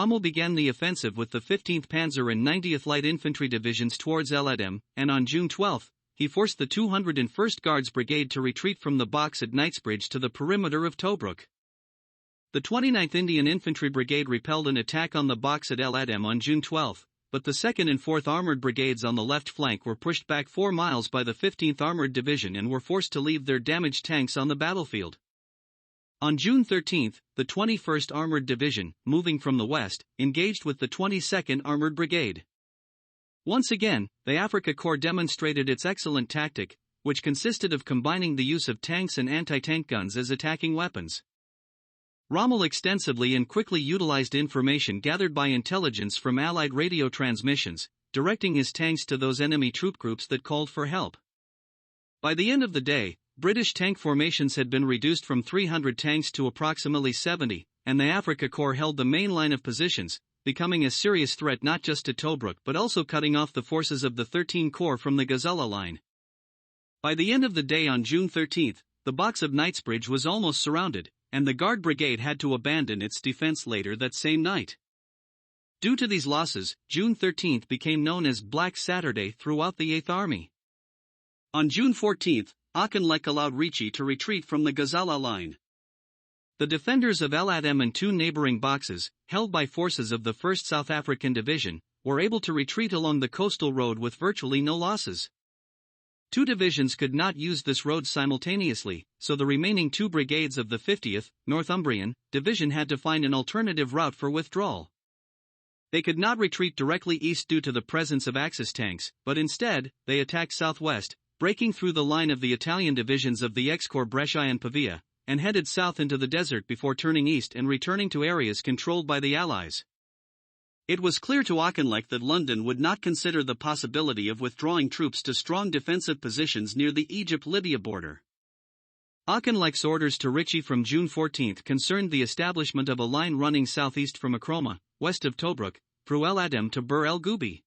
Rommel began the offensive with the 15th Panzer and 90th Light Infantry Divisions towards El Adem, and on June 12, he forced the 201st Guards Brigade to retreat from the box at Knightsbridge to the perimeter of Tobruk. The 29th Indian Infantry Brigade repelled an attack on the box at El Adem on June 12, but the 2nd and 4th Armored Brigades on the left flank were pushed back 4 miles by the 15th Armored Division and were forced to leave their damaged tanks on the battlefield. On June 13, the 21st Armored Division, moving from the west, engaged with the 22nd Armored Brigade. Once again, the Afrika Korps demonstrated its excellent tactic, which consisted of combining the use of tanks and anti-tank guns as attacking weapons. Rommel extensively and quickly utilized information gathered by intelligence from Allied radio transmissions, directing his tanks to those enemy troop groups that called for help. By the end of the day, British tank formations had been reduced from 300 tanks to approximately 70, and the Afrika Korps held the main line of positions, becoming a serious threat not just to Tobruk but also cutting off the forces of the 13 Corps from the Gazala line. By the end of the day on June 13, the box of Knightsbridge was almost surrounded, and the Guard Brigade had to abandon its defense later that same night. Due to these losses, June 13 became known as Black Saturday throughout the 8th Army. On June 14, Auchinleck allowed Ricci to retreat from the Gazala line. The defenders of El Adem and 2 neighboring boxes, held by forces of the 1st South African Division, were able to retreat along the coastal road with virtually no losses. 2 divisions could not use this road simultaneously, so the remaining 2 brigades of the 50th, Northumbrian, Division had to find an alternative route for withdrawal. They could not retreat directly east due to the presence of Axis tanks, but instead, they attacked southwest, breaking through the line of the Italian divisions of the X-Corps Brescia and Pavia, and headed south into the desert before turning east and returning to areas controlled by the Allies. It was clear to Auchinleck that London would not consider the possibility of withdrawing troops to strong defensive positions near the Egypt-Libya border. Auchinleck's orders to Ricci from June 14 concerned the establishment of a line running southeast from Akroma, west of Tobruk, through El Adem to Bir el Gubi.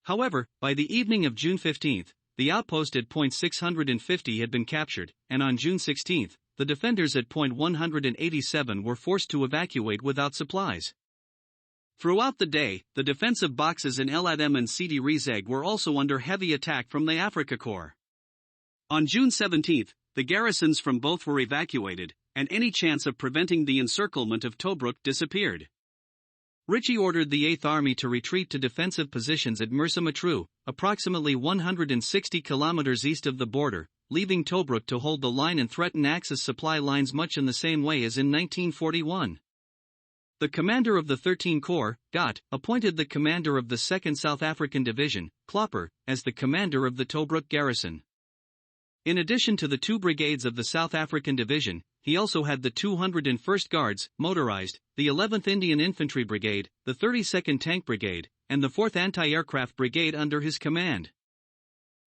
However, by the evening of June 15, the outpost at point 650 had been captured, and on June 16, the defenders at point 187 were forced to evacuate without supplies. Throughout the day, the defensive boxes in El Adem and Sidi Rezeg were also under heavy attack from the Afrika Korps. On June 17, the garrisons from both were evacuated, and any chance of preventing the encirclement of Tobruk disappeared. Ricci ordered the 8th Army to retreat to defensive positions at Mersa Matruh, approximately 160 kilometers east of the border, leaving Tobruk to hold the line and threaten Axis supply lines much in the same way as in 1941. The commander of the 13 Corps, Gott, appointed the commander of the 2nd South African Division, Klopper, as the commander of the Tobruk garrison. In addition to the 2 brigades of the South African Division, he also had the 201st Guards, motorized, the 11th Indian Infantry Brigade, the 32nd Tank Brigade, and the 4th Anti-Aircraft Brigade under his command.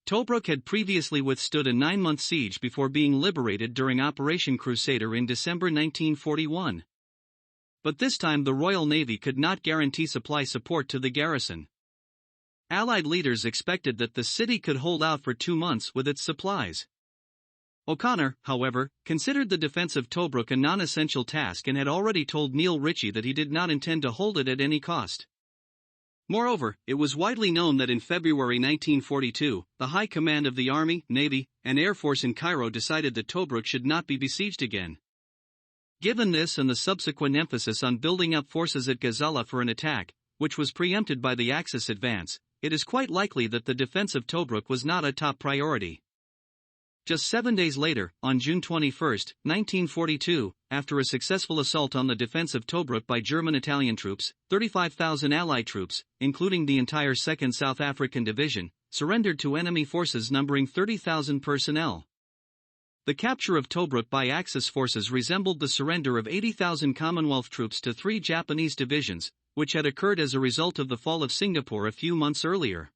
Tobruk had previously withstood a 9-month siege before being liberated during Operation Crusader in December 1941. But this time the Royal Navy could not guarantee supply support to the garrison. Allied leaders expected that the city could hold out for 2 months with its supplies. O'Connor, however, considered the defense of Tobruk a non-essential task and had already told Neil Ritchie that he did not intend to hold it at any cost. Moreover, it was widely known that in February 1942, the High Command of the Army, Navy, and Air Force in Cairo decided that Tobruk should not be besieged again. Given this and the subsequent emphasis on building up forces at Gazala for an attack, which was preempted by the Axis advance, it is quite likely that the defense of Tobruk was not a top priority. Just 7 days later, on June 21, 1942, after a successful assault on the defense of Tobruk by German-Italian troops, 35,000 Allied troops, including the entire 2nd South African Division, surrendered to enemy forces numbering 30,000 personnel. The capture of Tobruk by Axis forces resembled the surrender of 80,000 Commonwealth troops to 3 Japanese divisions, which had occurred as a result of the fall of Singapore a few months earlier.